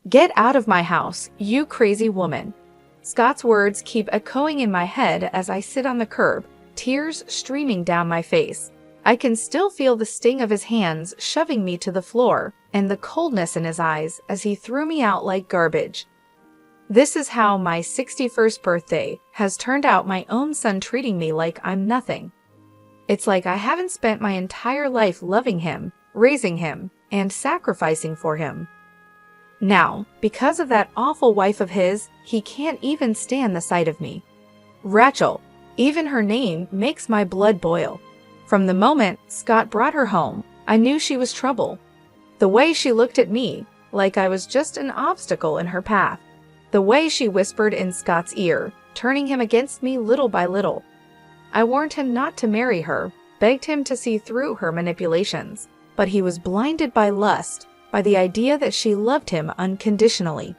"Get out of my house, you crazy woman." Scott's words keep echoing in my head as I sit on the curb, tears streaming down my face. I can still feel the sting of his hands shoving me to the floor and the coldness in his eyes as he threw me out like garbage. This is how my 61st birthday has turned out, my own son treating me like I'm nothing. It's like I haven't spent my entire life loving him, raising him, and sacrificing for him. Now, because of that awful wife of his, he can't even stand the sight of me. Rachel, even her name makes my blood boil. From the moment Scott brought her home, I knew she was trouble. The way she looked at me, like I was just an obstacle in her path. The way she whispered in Scott's ear, turning him against me little by little. I warned him not to marry her, begged him to see through her manipulations, but he was blinded by lust, by the idea that she loved him unconditionally.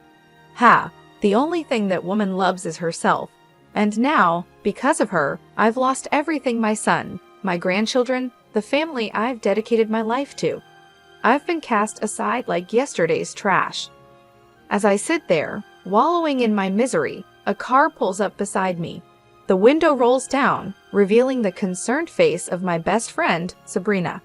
The only thing that woman loves is herself. And now, because of her, I've lost everything: my son, my grandchildren, the family I've dedicated my life to. I've been cast aside like yesterday's trash. As I sit there, wallowing in my misery, a car pulls up beside me. The window rolls down, revealing the concerned face of my best friend, Sabrina.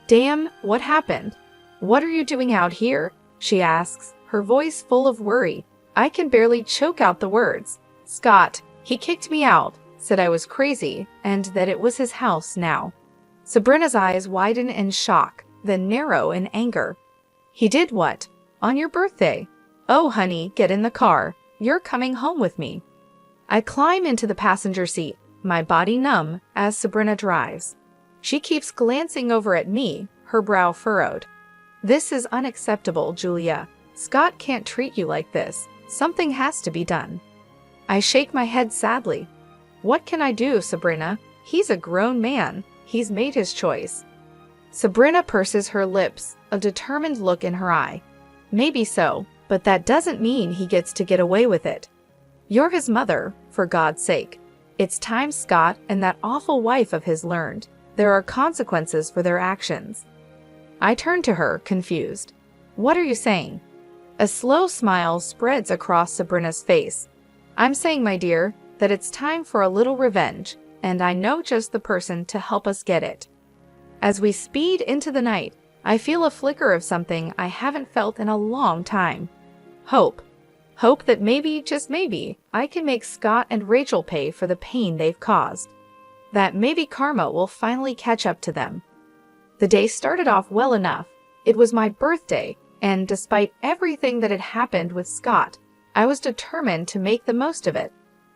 "Damn, what happened? What are you doing out here?" she asks, her voice full of worry. I can barely choke out the words. "Scott, he kicked me out, said I was crazy, and that it was his house now." Sabrina's eyes widen in shock, then narrow in anger. "He did what? On your birthday? Oh, honey, get in the car. You're coming home with me." I climb into the passenger seat, my body numb, as Sabrina drives. She keeps glancing over at me, her brow furrowed. "This is unacceptable, Julia. Scott can't treat you like this. Something has to be done." I shake my head sadly. "What can I do, Sabrina? He's a grown man. He's made his choice." Sabrina purses her lips, a determined look in her eye. "Maybe so, but that doesn't mean he gets to get away with it. You're his mother, for God's sake. It's time Scott and that awful wife of his learned. There are consequences for their actions." I turn to her, confused. "What are you saying?" A slow smile spreads across Sabrina's face. "I'm saying, my dear, that it's time for a little revenge, and I know just the person to help us get it." As we speed into the night, I feel a flicker of something I haven't felt in a long time. Hope. Hope that maybe, just maybe, I can make Scott and Rachel pay for the pain they've caused. That maybe karma will finally catch up to them. The day started off well enough. It was my birthday, and despite everything that had happened with Scott, I was determined to make the most of it.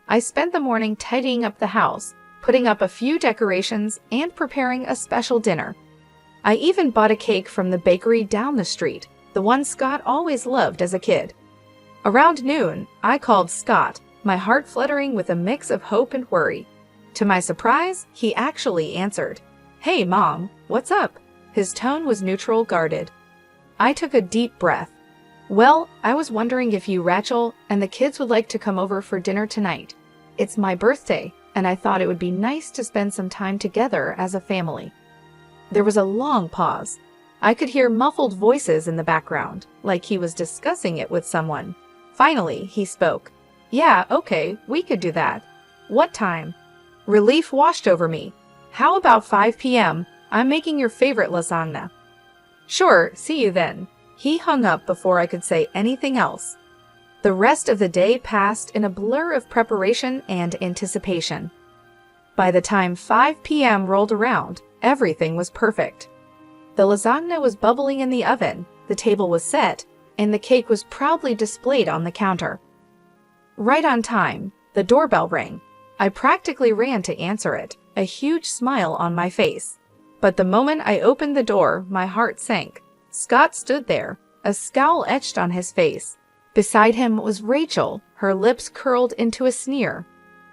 I spent the morning tidying up the house, putting up a few decorations, and preparing a special dinner. I even bought a cake from the bakery down the street, the one Scott always loved as a kid. Around noon, I called Scott, my heart fluttering with a mix of hope and worry. To my surprise, he actually answered. "Hey, Mom, what's up?" His tone was neutral, guarded. I took a deep breath. "Well, I was wondering if you, Rachel, and the kids would like to come over for dinner tonight. It's my birthday, and I thought it would be nice to spend some time together as a family." There was a long pause. I could hear muffled voices in the background, like he was discussing it with someone. Finally, he spoke. "Yeah, okay, we could do that. What time?" Relief washed over me. "How about 5 p.m.? I'm making your favorite lasagna." "Sure, see you then." He hung up before I could say anything else. The rest of the day passed in a blur of preparation and anticipation. By the time 5 p.m. rolled around, everything was perfect. The lasagna was bubbling in the oven, the table was set, and the cake was proudly displayed on the counter. Right on time, the doorbell rang. I practically ran to answer it, a huge smile on my face. But the moment I opened the door, my heart sank. Scott stood there, a scowl etched on his face. Beside him was Rachel, her lips curled into a sneer.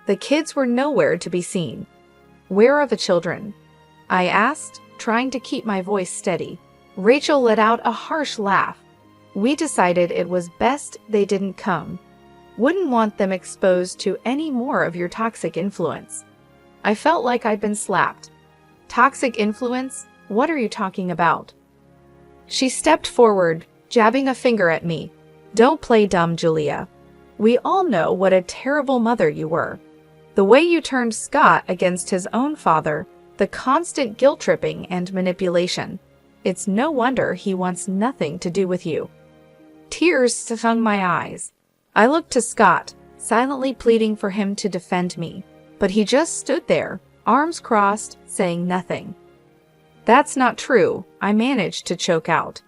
The kids were nowhere to be seen. "Where are the children?" I asked, trying to keep my voice steady. Rachel let out a harsh laugh. "We decided it was best they didn't come. Wouldn't want them exposed to any more of your toxic influence." I felt like I'd been slapped. "Toxic influence? What are you talking about?" She stepped forward, jabbing a finger at me. Don't play dumb, Julia. We all know what a terrible mother you were. The way you turned Scott against his own father, the constant guilt-tripping and manipulation. It's no wonder he wants nothing to do with you. Tears stung my eyes. I looked to Scott, silently pleading for him to defend me, but he just stood there, arms crossed, saying nothing. That's not true, I managed to choke out.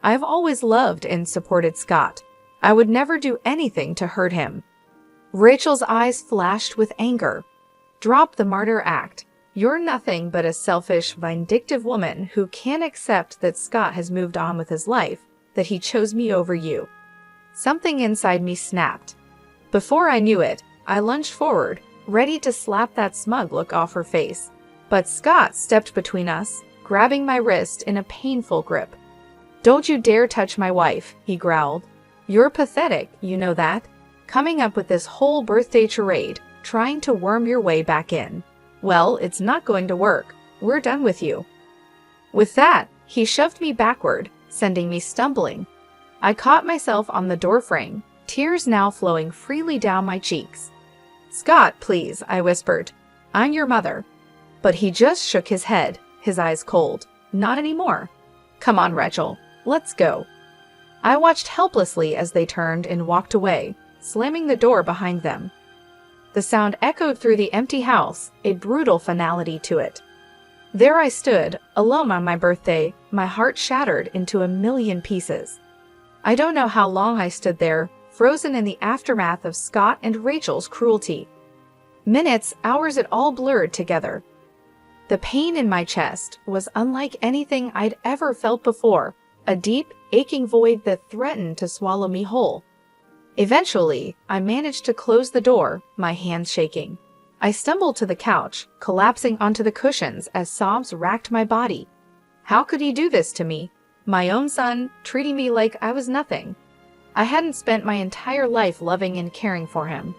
I've always loved and supported Scott. I would never do anything to hurt him. Rachel's eyes flashed with anger. Drop the martyr act. You're nothing but a selfish, vindictive woman who can't accept that Scott has moved on with his life, that he chose me over you. Something inside me snapped. Before I knew it, I lunged forward, ready to slap that smug look off her face. But Scott stepped between us, grabbing my wrist in a painful grip. Don't you dare touch my wife, he growled. You're pathetic, you know that? Coming up with this whole birthday charade, trying to worm your way back in. Well, it's not going to work. We're done with you. With that, he shoved me backward, sending me stumbling. I caught myself on the doorframe, tears now flowing freely down my cheeks. Scott, please, I whispered. I'm your mother. But he just shook his head, his eyes cold. Not anymore. Come on, Rachel. Let's go. I watched helplessly as they turned and walked away, slamming the door behind them. The sound echoed through the empty house, a brutal finality to it. There I stood, alone on my birthday, my heart shattered into a million pieces. I don't know how long I stood there, frozen in the aftermath of Scott and Rachel's cruelty. Minutes, hours, it all blurred together. The pain in my chest was unlike anything I'd ever felt before, a deep, aching void that threatened to swallow me whole. Eventually, I managed to close the door, my hands shaking. I stumbled to the couch, collapsing onto the cushions as sobs racked my body. How could he do this to me? My own son, treating me like I was nothing. I hadn't spent my entire life loving and caring for him.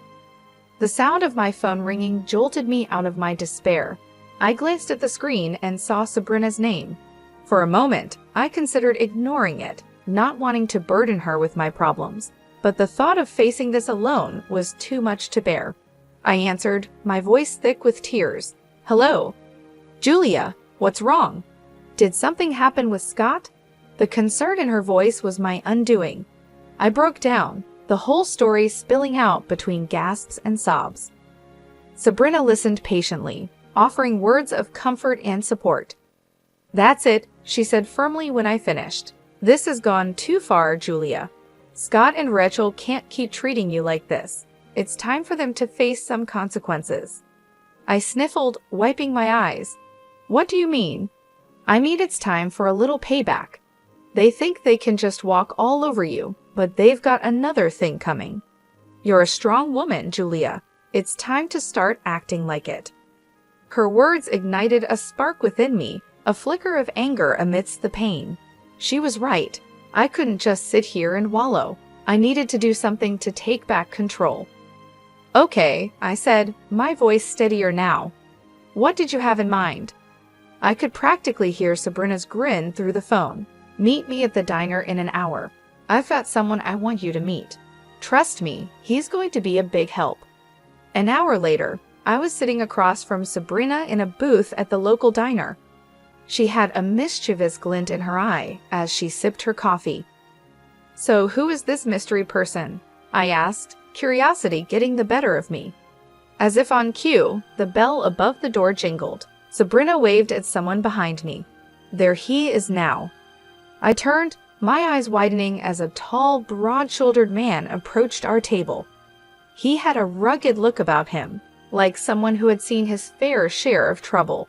The sound of my phone ringing jolted me out of my despair. I glanced at the screen and saw Sabrina's name. For a moment, I considered ignoring it, not wanting to burden her with my problems. But the thought of facing this alone was too much to bear. I answered, my voice thick with tears. Hello? Julia, what's wrong? Did something happen with Scott? The concern in her voice was my undoing. I broke down, the whole story spilling out between gasps and sobs. Sabrina listened patiently, offering words of comfort and support. That's it, she said firmly when I finished. This has gone too far, Julia. Scott and Rachel can't keep treating you like this. It's time for them to face some consequences. I sniffled, wiping my eyes. What do you mean? I mean it's time for a little payback. They think they can just walk all over you, but they've got another thing coming. You're a strong woman, Julia. It's time to start acting like it. Her words ignited a spark within me, a flicker of anger amidst the pain. She was right. I couldn't just sit here and wallow. I needed to do something to take back control. Okay, I said, my voice steadier now. What did you have in mind? I could practically hear Sabrina's grin through the phone. Meet me at the diner in an hour. I've got someone I want you to meet. Trust me, he's going to be a big help. An hour later, I was sitting across from Sabrina in a booth at the local diner. She had a mischievous glint in her eye as she sipped her coffee. So who is this mystery person? I asked, curiosity getting the better of me. As if on cue, the bell above the door jingled. Sabrina waved at someone behind me. There he is now. I turned, my eyes widening as a tall, broad-shouldered man approached our table. He had a rugged look about him, like someone who had seen his fair share of trouble.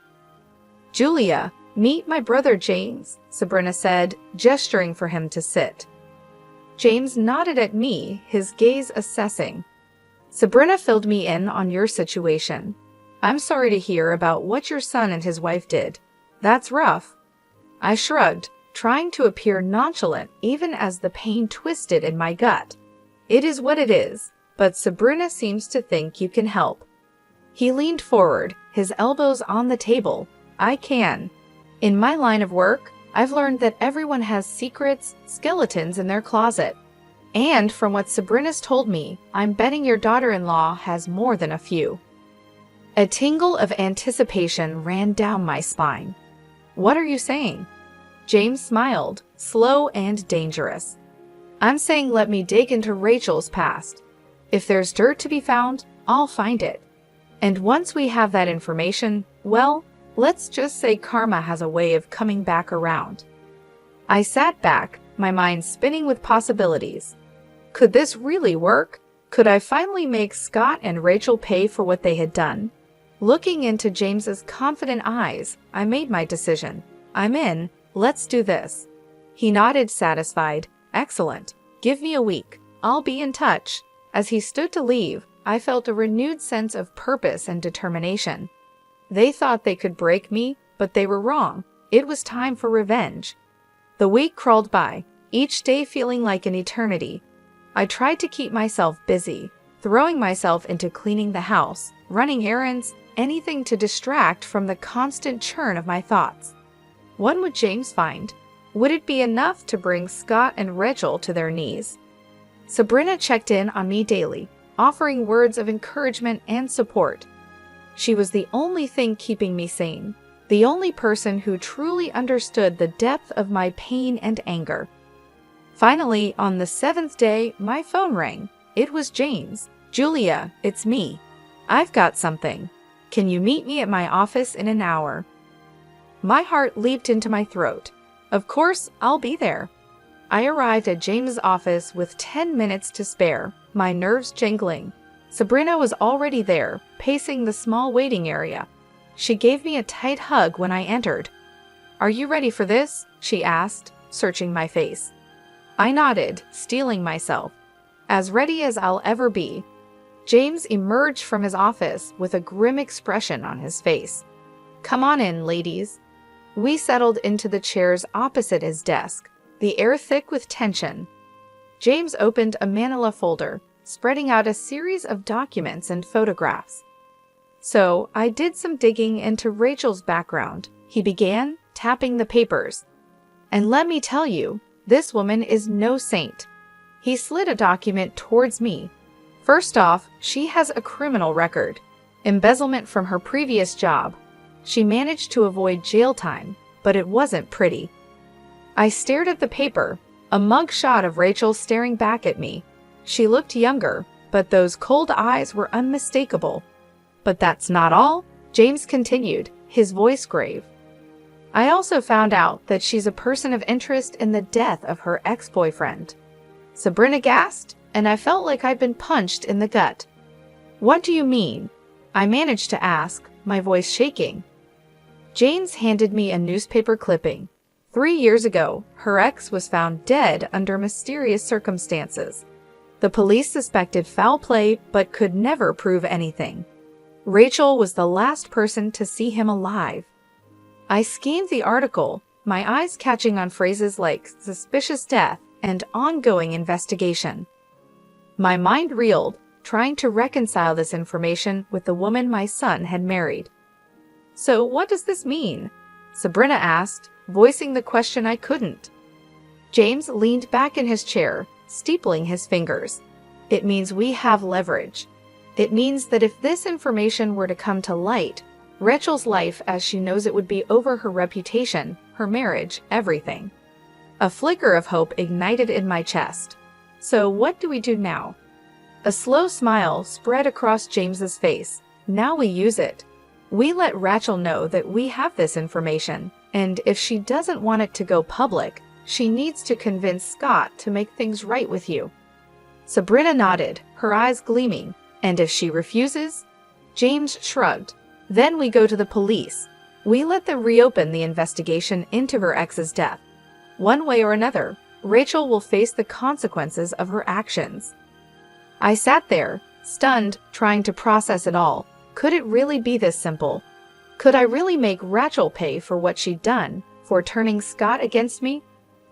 Julia, meet my brother James, Sabrina said, gesturing for him to sit. James nodded at me, his gaze assessing. Sabrina filled me in on your situation. I'm sorry to hear about what your son and his wife did. That's rough. I shrugged, trying to appear nonchalant even as the pain twisted in my gut. It is what it is, but Sabrina seems to think you can help. He leaned forward, his elbows on the table. I can. In my line of work, I've learned that everyone has secrets, skeletons in their closet. And from what Sabrina's told me, I'm betting your daughter-in-law has more than a few. A tingle of anticipation ran down my spine. What are you saying? James smiled, slow and dangerous. I'm saying let me dig into Rachel's past. If there's dirt to be found, I'll find it. And once we have that information, well, let's just say karma has a way of coming back around. I sat back, my mind spinning with possibilities. Could this really work? Could I finally make Scott and Rachel pay for what they had done? Looking into James's confident eyes, I made my decision. I'm in. Let's do this. He nodded, satisfied. Excellent. Give me a week. I'll be in touch. As he stood to leave, I felt a renewed sense of purpose and determination. They thought they could break me, but they were wrong. It was time for revenge. The week crawled by, each day feeling like an eternity. I tried to keep myself busy, throwing myself into cleaning the house, running errands, anything to distract from the constant churn of my thoughts. What would James find? Would it be enough to bring Scott and Rachel to their knees? Sabrina checked in on me daily, offering words of encouragement and support. She was the only thing keeping me sane, the only person who truly understood the depth of my pain and anger. Finally, on the 7th day, my phone rang. It was James. Julia, it's me. I've got something. Can you meet me at my office in an hour? My heart leaped into my throat. Of course, I'll be there. I arrived at James's office with 10 minutes to spare, my nerves jangling. Sabrina was already there, pacing the small waiting area. She gave me a tight hug when I entered. Are you ready for this? She asked, searching my face. I nodded, steeling myself. As ready as I'll ever be. James emerged from his office with a grim expression on his face. Come on in, ladies. We settled into the chairs opposite his desk, the air thick with tension. James opened a manila folder, spreading out a series of documents and photographs. So, I did some digging into Rachel's background. He began, tapping the papers. And let me tell you, this woman is no saint. He slid a document towards me. First off, she has a criminal record. Embezzlement from her previous job. She managed to avoid jail time, but it wasn't pretty. I stared at the paper, a mugshot of Rachel staring back at me. She looked younger, but those cold eyes were unmistakable. But that's not all, James continued, his voice grave. I also found out that she's a person of interest in the death of her ex-boyfriend. Sabrina gasped, and I felt like I'd been punched in the gut. What do you mean? I managed to ask, my voice shaking. James handed me a newspaper clipping. 3 years ago, her ex was found dead under mysterious circumstances. The police suspected foul play but could never prove anything. Rachel was the last person to see him alive. I scanned the article, my eyes catching on phrases like suspicious death and ongoing investigation. My mind reeled, trying to reconcile this information with the woman my son had married. So what does this mean? Sabrina asked, voicing the question I couldn't. James leaned back in his chair, steepling his fingers. It means we have leverage. It means that if this information were to come to light, Rachel's life as she knows it would be over, her reputation, her marriage, everything. A flicker of hope ignited in my chest. So what do we do now? A slow smile spread across James's face. Now we use it. We let Rachel know that we have this information, and if she doesn't want it to go public, she needs to convince Scott to make things right with you. Sabrina nodded, her eyes gleaming. And if she refuses? James shrugged. Then we go to the police. We let them reopen the investigation into her ex's death. One way or another, Rachel will face the consequences of her actions. I sat there, stunned, trying to process it all. Could it really be this simple? Could I really make Rachel pay for what she'd done, for turning Scott against me?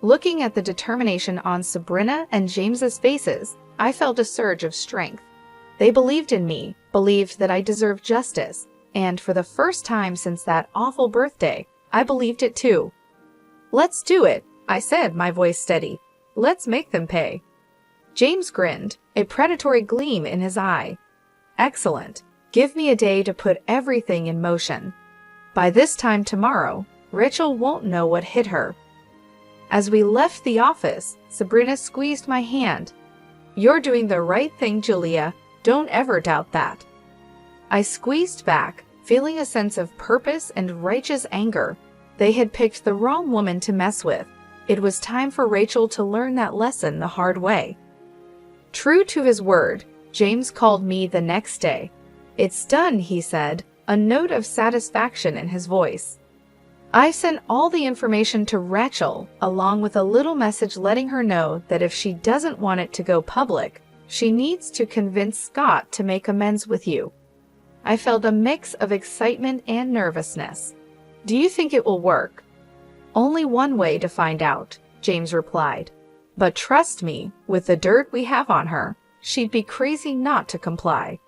Looking at the determination on Sabrina and James's faces, I felt a surge of strength. They believed in me, believed that I deserved justice, and for the first time since that awful birthday, I believed it too. Let's do it, I said, my voice steady. Let's make them pay. James grinned, a predatory gleam in his eye. Excellent. Give me a day to put everything in motion. By this time tomorrow, Rachel won't know what hit her. As we left the office, Sabrina squeezed my hand. You're doing the right thing, Julia. Don't ever doubt that. I squeezed back, feeling a sense of purpose and righteous anger. They had picked the wrong woman to mess with. It was time for Rachel to learn that lesson the hard way. True to his word, James called me the next day. It's done, he said, a note of satisfaction in his voice. I sent all the information to Rachel, along with a little message letting her know that if she doesn't want it to go public, she needs to convince Scott to make amends with you. I felt a mix of excitement and nervousness. Do you think it will work? Only one way to find out, James replied. But trust me, with the dirt we have on her, she'd be crazy not to comply.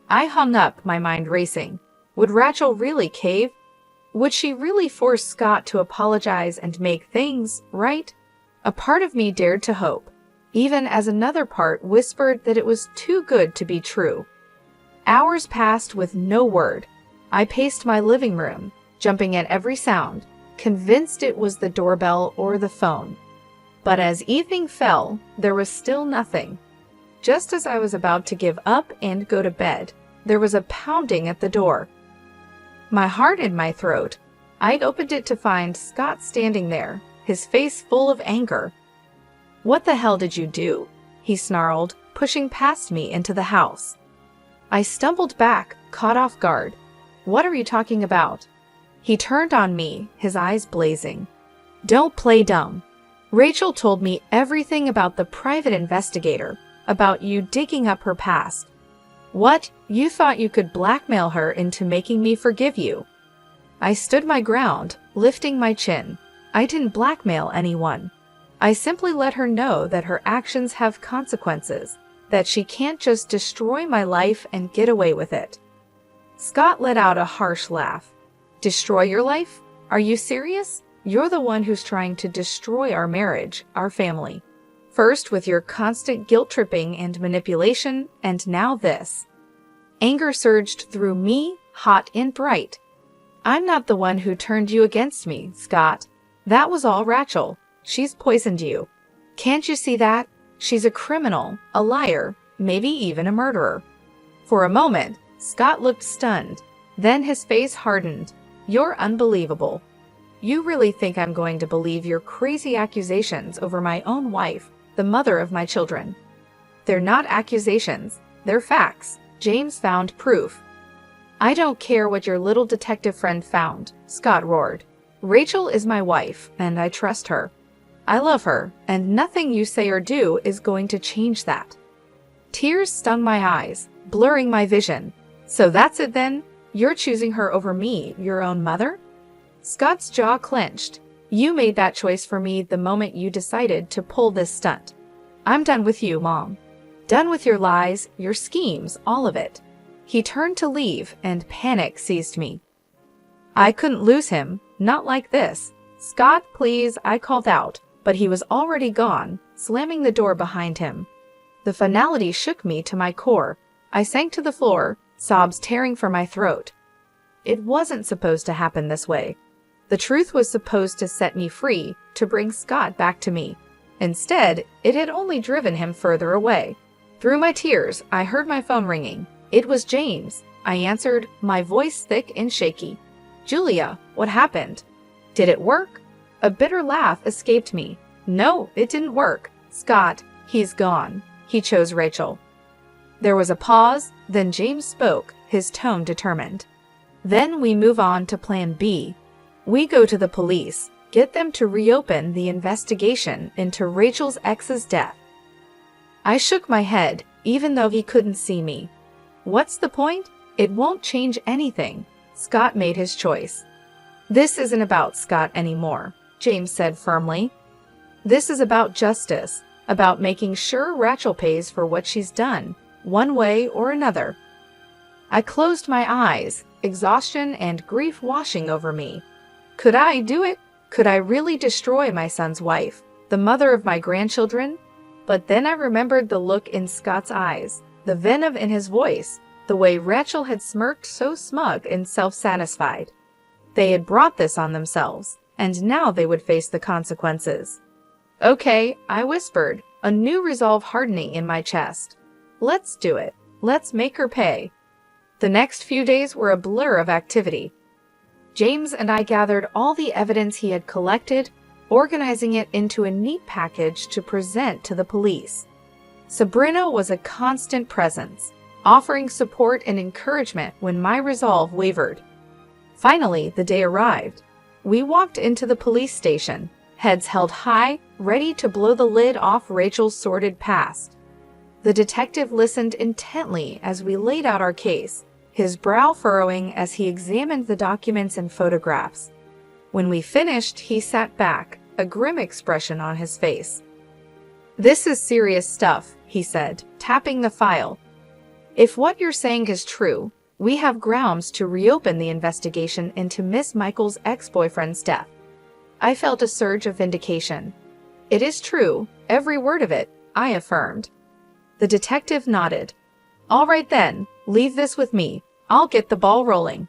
I hung up, my mind racing. Would Rachel really cave? Would she really force Scott to apologize and make things right? A part of me dared to hope, even as another part whispered that it was too good to be true. Hours passed with no word. I paced my living room, jumping at every sound, convinced it was the doorbell or the phone. But as evening fell, there was still nothing. Just as I was about to give up and go to bed, there was a pounding at the door. My heart in my throat, I opened it to find Scott standing there, his face full of anger. What the hell did you do? He snarled, pushing past me into the house. I stumbled back, caught off guard. What are you talking about? He turned on me, his eyes blazing. Don't play dumb. Rachel told me everything about the private investigator, about you digging up her past. What? You thought you could blackmail her into making me forgive you? I stood my ground, lifting my chin. I didn't blackmail anyone. I simply let her know that her actions have consequences, that she can't just destroy my life and get away with it. Scott let out a harsh laugh. Destroy your life? Are you serious? You're the one who's trying to destroy our marriage, our family. First with your constant guilt-tripping and manipulation, and now this. Anger surged through me, hot and bright. I'm not the one who turned you against me, Scott. That was all Rachel. She's poisoned you. Can't you see that? She's a criminal, a liar, maybe even a murderer. For a moment, Scott looked stunned. Then his face hardened. You're unbelievable. You really think I'm going to believe your crazy accusations over my own wife, the mother of my children? They're not accusations, they're facts. James found proof. I don't care what your little detective friend found, Scott roared. Rachel is my wife, and I trust her. I love her, and nothing you say or do is going to change that. Tears stung my eyes, blurring my vision. So that's it then? You're choosing her over me, your own mother? Scott's jaw clenched. You made that choice for me the moment you decided to pull this stunt. I'm done with you, Mom. Done with your lies, your schemes, all of it. He turned to leave, and panic seized me. I couldn't lose him, not like this. Scott, please, I called out, but he was already gone, slamming the door behind him. The finality shook me to my core. I sank to the floor, sobs tearing from my throat. It wasn't supposed to happen this way. The truth was supposed to set me free, to bring Scott back to me. Instead, it had only driven him further away. Through my tears, I heard my phone ringing. It was James. I answered, my voice thick and shaky. Julia, what happened? Did it work? A bitter laugh escaped me. No, it didn't work. Scott, he's gone. He chose Rachel. There was a pause, then James spoke, his tone determined. Then we move on to Plan B. We go to the police, get them to reopen the investigation into Rachel's ex's death. I shook my head, even though he couldn't see me. What's the point? It won't change anything. Scott made his choice. This isn't about Scott anymore, James said firmly. This is about justice, about making sure Rachel pays for what she's done, one way or another. I closed my eyes, exhaustion and grief washing over me. Could I do it? Could I really destroy my son's wife, the mother of my grandchildren? But then I remembered the look in Scott's eyes, the venom in his voice, the way Rachel had smirked so smug and self-satisfied. They had brought this on themselves, and now they would face the consequences. "Okay," I whispered, a new resolve hardening in my chest. "Let's do it. Let's make her pay." The next few days were a blur of activity. James and I gathered all the evidence he had collected, organizing it into a neat package to present to the police. Sabrina was a constant presence, offering support and encouragement when my resolve wavered. Finally, the day arrived. We walked into the police station, heads held high, ready to blow the lid off Rachel's sordid past. The detective listened intently as we laid out our case, his brow furrowing as he examined the documents and photographs. When we finished, he sat back, a grim expression on his face. "This is serious stuff," he said, tapping the file. "If what you're saying is true, we have grounds to reopen the investigation into Miss Michael's ex-boyfriend's death." I felt a surge of vindication. "It is true, every word of it," I affirmed. The detective nodded. "All right then, leave this with me. I'll get the ball rolling."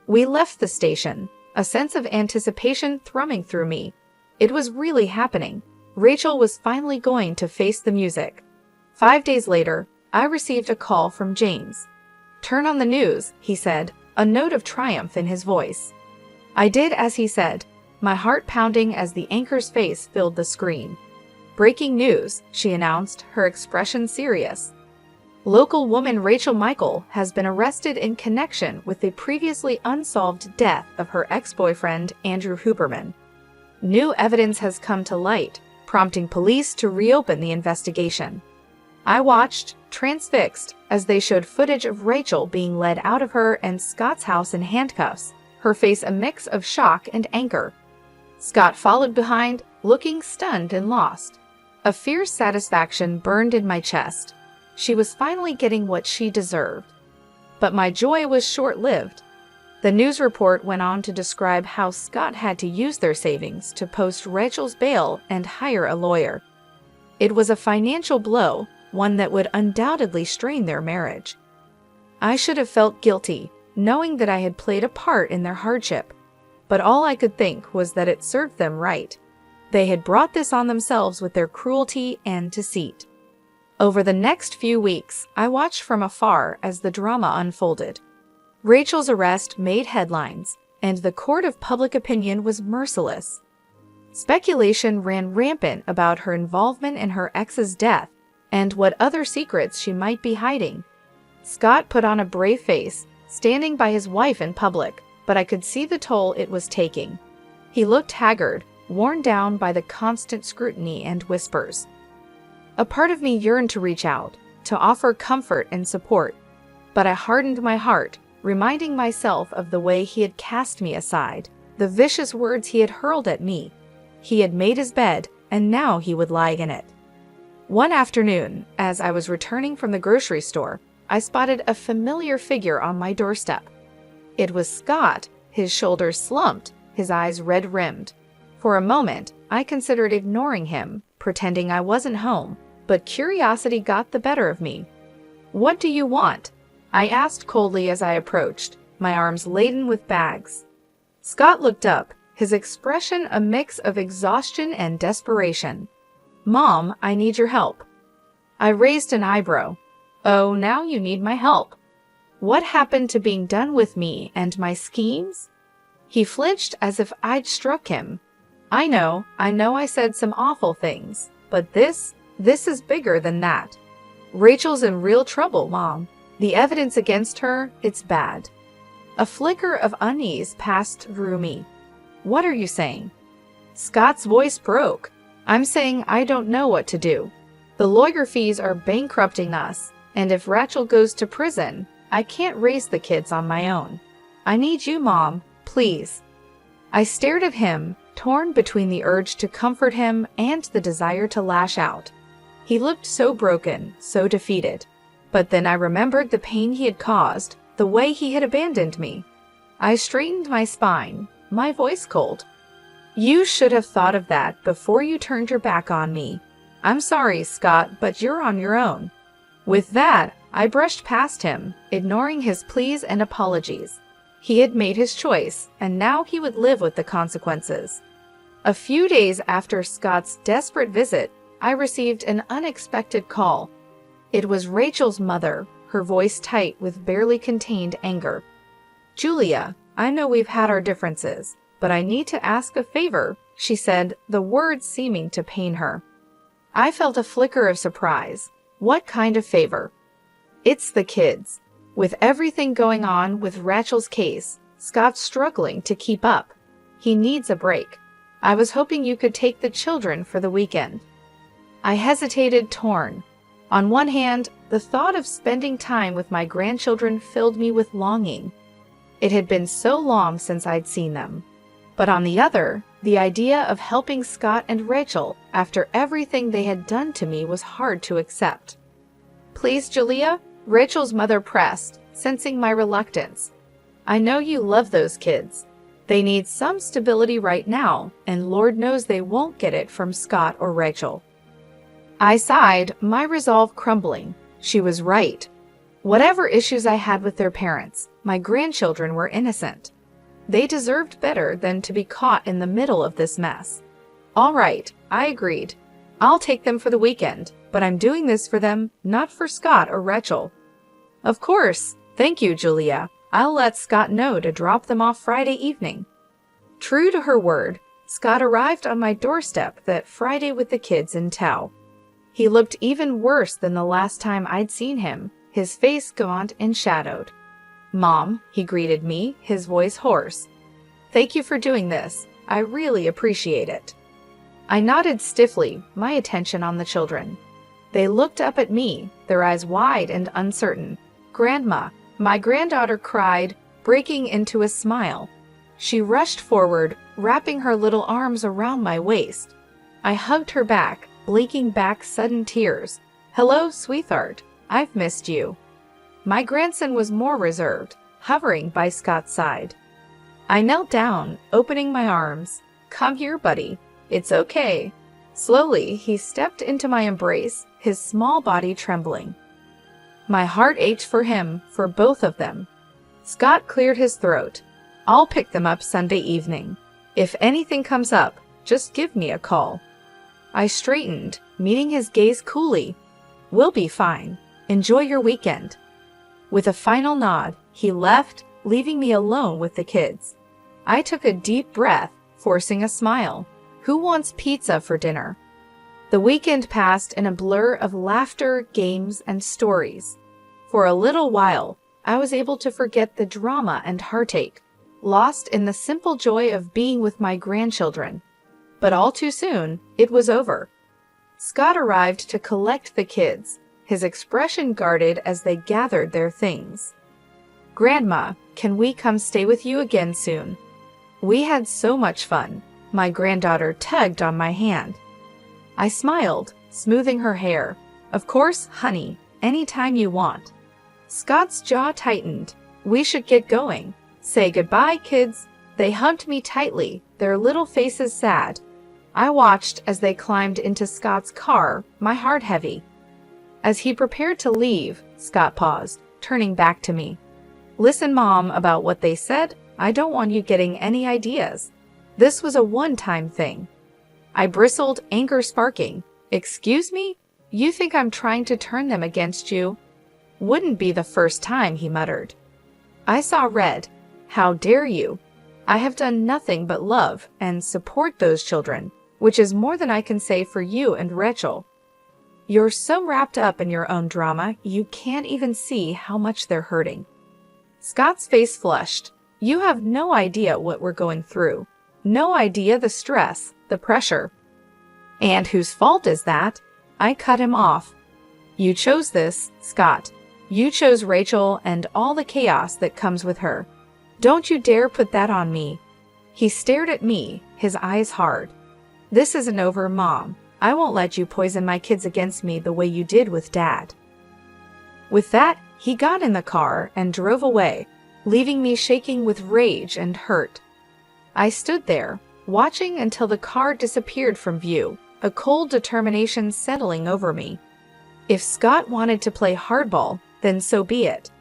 We left the station, a sense of anticipation thrumming through me. It was really happening. Rachel was finally going to face the music. 5 days later, I received a call from James. "Turn on the news," he said, a note of triumph in his voice. I did as he said, my heart pounding as the anchor's face filled the screen. "Breaking news," she announced, her expression serious. Local woman Rachel Michael has been arrested in connection with the previously unsolved death of her ex-boyfriend, Andrew Huberman. New evidence has come to light, prompting police to reopen the investigation. I watched, transfixed, as they showed footage of Rachel being led out of her and Scott's house in handcuffs, her face a mix of shock and anger. Scott followed behind, looking stunned and lost. A fierce satisfaction burned in my chest. She was finally getting what she deserved. But my joy was short-lived. The news report went on to describe how Scott had to use their savings to post Rachel's bail and hire a lawyer. It was a financial blow, one that would undoubtedly strain their marriage. I should have felt guilty, knowing that I had played a part in their hardship. But all I could think was that it served them right. They had brought this on themselves with their cruelty and deceit. Over the next few weeks, I watched from afar as the drama unfolded. Rachel's arrest made headlines, and the court of public opinion was merciless. Speculation ran rampant about her involvement in her ex's death and what other secrets she might be hiding. Scott put on a brave face, standing by his wife in public, but I could see the toll it was taking. He looked haggard, worn down by the constant scrutiny and whispers. A part of me yearned to reach out, to offer comfort and support, but I hardened my heart, reminding myself of the way he had cast me aside, the vicious words he had hurled at me. He had made his bed, and now he would lie in it. One afternoon, as I was returning from the grocery store, I spotted a familiar figure on my doorstep. It was Scott, his shoulders slumped, his eyes red-rimmed. For a moment, I considered ignoring him, pretending I wasn't home, but curiosity got the better of me. "What do you want?" I asked coldly as I approached, my arms laden with bags. Scott looked up, his expression a mix of exhaustion and desperation. "Mom, I need your help." I raised an eyebrow. "Oh, now you need my help. What happened to being done with me and my schemes?" He flinched as if I'd struck him. I know I said some awful things, but this is bigger than that. Rachel's in real trouble, Mom. The evidence against her, it's bad." A flicker of unease passed through me. "What are you saying?" Scott's voice broke. "I'm saying I don't know what to do. The lawyer fees are bankrupting us, and if Rachel goes to prison, I can't raise the kids on my own. I need you, Mom, please." I stared at him, torn between the urge to comfort him and the desire to lash out. He looked so broken, so defeated. But then I remembered the pain he had caused, the way he had abandoned me. I straightened my spine, my voice cold. "You should have thought of that before you turned your back on me. I'm sorry, Scott, but you're on your own. With that, I brushed past him, ignoring his pleas and apologies. He had made his choice, and now he would live with the consequences. A few days after Scott's desperate visit, I received an unexpected call. It was Rachel's mother, her voice tight with barely contained anger. "Julia, I know we've had our differences, but I need to ask a favor," she said, the words seeming to pain her. I felt a flicker of surprise. What kind of favor? It's the kids. With everything going on with Rachel's case, Scott's struggling to keep up. He needs a break. I was hoping you could take the children for the weekend. I hesitated, torn. On one hand, the thought of spending time with my grandchildren filled me with longing. It had been so long since I'd seen them. But on the other, the idea of helping Scott and Rachel after everything they had done to me was hard to accept. "Please, Julia," Rachel's mother pressed, sensing my reluctance. "I know you love those kids. They need some stability right now, and Lord knows they won't get it from Scott or Rachel." I sighed, my resolve crumbling. She was right. Whatever issues I had with their parents, my grandchildren were innocent. They deserved better than to be caught in the middle of this mess. "All right," I agreed. "I'll take them for the weekend, but I'm doing this for them, not for Scott or Rachel." "Of course. Thank you, Julia. I'll let Scott know to drop them off Friday evening." True to her word, Scott arrived on my doorstep that Friday with the kids in tow. He looked even worse than the last time I'd seen him, his face gaunt and shadowed. "Mom," he greeted me, his voice hoarse. "Thank you for doing this. I really appreciate it." I nodded stiffly, my attention on the children. They looked up at me, their eyes wide and uncertain. "Grandma," my granddaughter cried, breaking into a smile. She rushed forward, wrapping her little arms around my waist. I hugged her back, blinking back sudden tears. "Hello, sweetheart. I've missed you." My grandson was more reserved, hovering by Scott's side. I knelt down, opening my arms. "Come here, buddy. It's okay." Slowly, he stepped into my embrace, his small body trembling. My heart ached for him, for both of them. Scott cleared his throat. "I'll pick them up Sunday evening. If anything comes up, just give me a call." I straightened, meeting his gaze coolly. "We'll be fine. Enjoy your weekend." With a final nod, he left, leaving me alone with the kids. I took a deep breath, forcing a smile. Who wants pizza for dinner? The weekend passed in a blur of laughter, games, and stories. For a little while, I was able to forget the drama and heartache, lost in the simple joy of being with my grandchildren. But all too soon, it was over. Scott arrived to collect the kids, his expression guarded as they gathered their things. "Grandma, can we come stay with you again soon? We had so much fun." My granddaughter tugged on my hand. I smiled, smoothing her hair. "Of course, honey, anytime you want." Scott's jaw tightened. "We should get going. Say goodbye, kids." They hugged me tightly, their little faces sad. I watched as they climbed into Scott's car, my heart heavy. As he prepared to leave, Scott paused, turning back to me. "Listen, Mom, about what they said. I don't want you getting any ideas. This was a one-time thing." I bristled, anger sparking. "Excuse me? You think I'm trying to turn them against you?" "Wouldn't be the first time," he muttered. I saw red. "How dare you? I have done nothing but love and support those children, which is more than I can say for you and Rachel. You're so wrapped up in your own drama, you can't even see how much they're hurting." Scott's face flushed. "You have no idea what we're going through. No idea the stress, the pressure." "And whose fault is that?" I cut him off. "You chose this, Scott. You chose Rachel and all the chaos that comes with her. Don't you dare put that on me." He stared at me, his eyes hard. "This isn't over, Mom. I won't let you poison my kids against me the way you did with Dad." With that, he got in the car and drove away, leaving me shaking with rage and hurt. I stood there, watching until the car disappeared from view, a cold determination settling over me. If Scott wanted to play hardball, then so be it.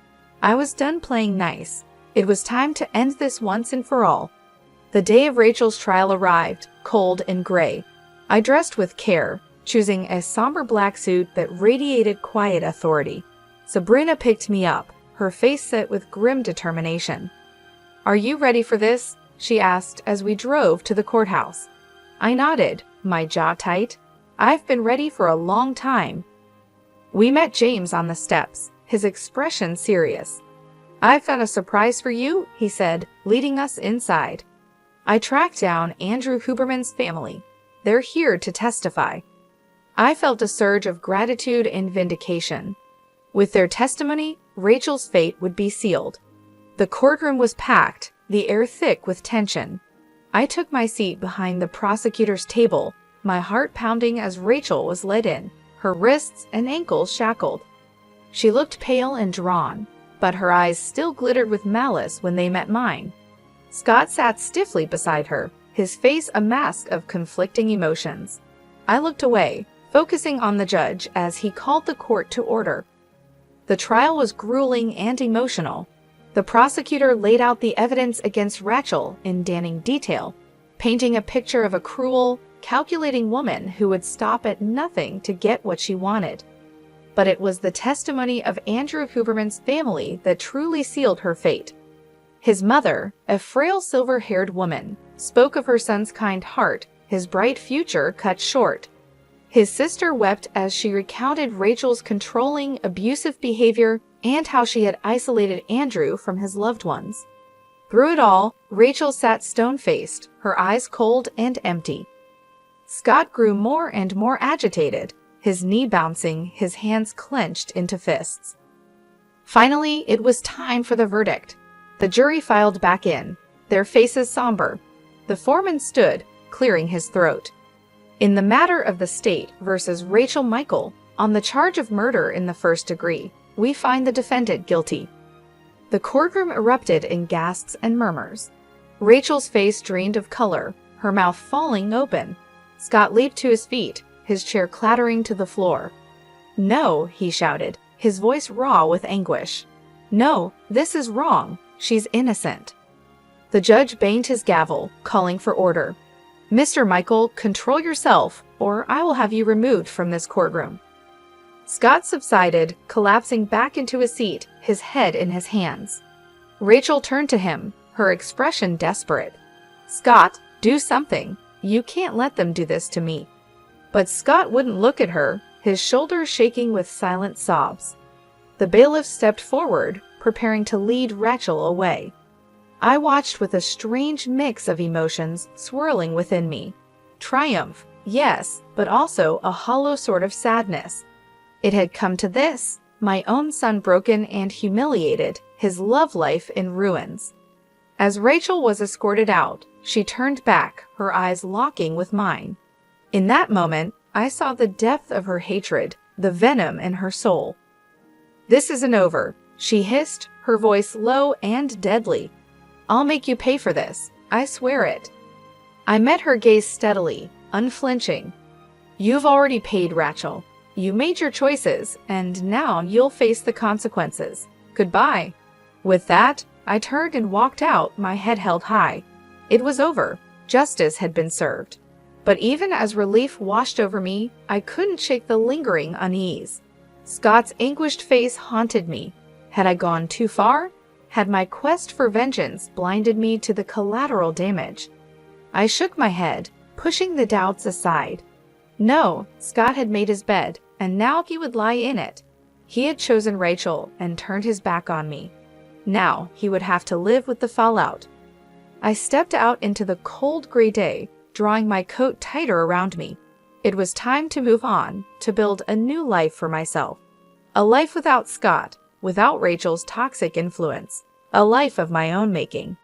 I was done playing nice. It was time to end this once and for all. The day of Rachel's trial arrived, cold and gray. I dressed with care, choosing a somber black suit that radiated quiet authority. Sabrina picked me up, her face set with grim determination. "Are you ready for this?" she asked as we drove to the courthouse. I nodded, my jaw tight. "I've been ready for a long time." We met James on the steps, his expression serious. "I've got a surprise for you," he said, leading us inside. I tracked down Andrew Huberman's family. They're here to testify. I felt a surge of gratitude and vindication. With their testimony, Rachel's fate would be sealed. The courtroom was packed, the air thick with tension. I took my seat behind the prosecutor's table, my heart pounding as Rachel was led in, her wrists and ankles shackled. She looked pale and drawn, but her eyes still glittered with malice when they met mine. Scott sat stiffly beside her, his face a mask of conflicting emotions. I looked away, focusing on the judge as he called the court to order. The trial was grueling and emotional. The prosecutor laid out the evidence against Rachel in damning detail, painting a picture of a cruel, calculating woman who would stop at nothing to get what she wanted. But it was the testimony of Andrew Huberman's family that truly sealed her fate. His mother, a frail silver-haired woman, spoke of her son's kind heart, his bright future cut short. His sister wept as she recounted Rachel's controlling, abusive behavior and how she had isolated Andrew from his loved ones. Through it all, Rachel sat stone-faced, her eyes cold and empty. Scott grew more and more agitated, his knee bouncing, his hands clenched into fists. Finally, it was time for the verdict. The jury filed back in, their faces somber. The foreman stood, clearing his throat. In the matter of the state versus Rachel Michael, on the charge of murder in the first degree, we find the defendant guilty. The courtroom erupted in gasps and murmurs. Rachel's face drained of color, her mouth falling open. Scott leaped to his feet, his chair clattering to the floor. "No," he shouted, his voice raw with anguish. "No, this is wrong. She's innocent." The judge banged his gavel, calling for order. "Mr. Michael, control yourself, or I will have you removed from this courtroom." Scott subsided, collapsing back into his seat, his head in his hands. Rachel turned to him, her expression desperate. "Scott, do something. You can't let them do this to me." But Scott wouldn't look at her, his shoulders shaking with silent sobs. The bailiff stepped forward, preparing to lead Rachel away. I watched with a strange mix of emotions swirling within me. Triumph, yes, but also a hollow sort of sadness. It had come to this, my own son broken and humiliated, his love life in ruins. As Rachel was escorted out, she turned back, her eyes locking with mine. In that moment, I saw the depth of her hatred, the venom in her soul. "This isn't over," she hissed, her voice low and deadly. "I'll make you pay for this, I swear it." I met her gaze steadily, unflinching. "You've already paid, Rachel. You made your choices, and now you'll face the consequences. Goodbye." With that, I turned and walked out, my head held high. It was over. Justice had been served. But even as relief washed over me, I couldn't shake the lingering unease. Scott's anguished face haunted me. Had I gone too far? Had my quest for vengeance blinded me to the collateral damage? I shook my head, pushing the doubts aside. No, Scott had made his bed, and now he would lie in it. He had chosen Rachel and turned his back on me. Now he would have to live with the fallout. I stepped out into the cold gray day, drawing my coat tighter around me. It was time to move on, to build a new life for myself. A life without Scott, without Rachel's toxic influence. A life of my own making.